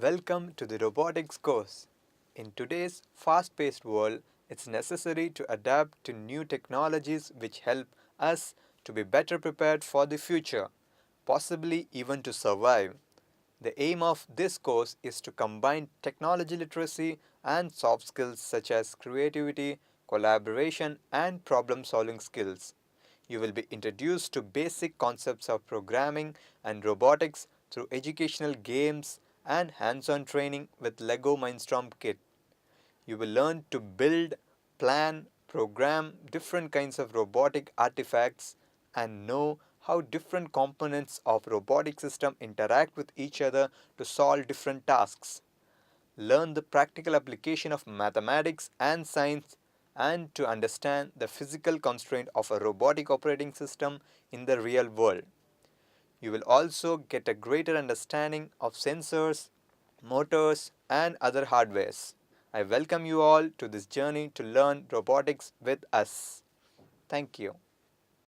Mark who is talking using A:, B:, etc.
A: Welcome to the robotics course. In today's fast-paced world, it's necessary to adapt to new technologies which help us to be better prepared for the future, possibly even to survive. The aim of this course is to combine technology literacy and soft skills such as creativity, collaboration, and problem-solving skills. You will be introduced to basic concepts of programming and robotics through educational games and hands-on training with Lego Mindstorm Kit. You will learn to build, plan, program different kinds of robotic artifacts and know how different components of robotic system interact with each other to solve different tasks. Learn the practical application of mathematics and science and to understand the physical constraint of a robotic operating system in the real world. You will also get a greater understanding of sensors, motors, and other hardwares. I welcome you all to this journey to learn robotics with us. Thank you.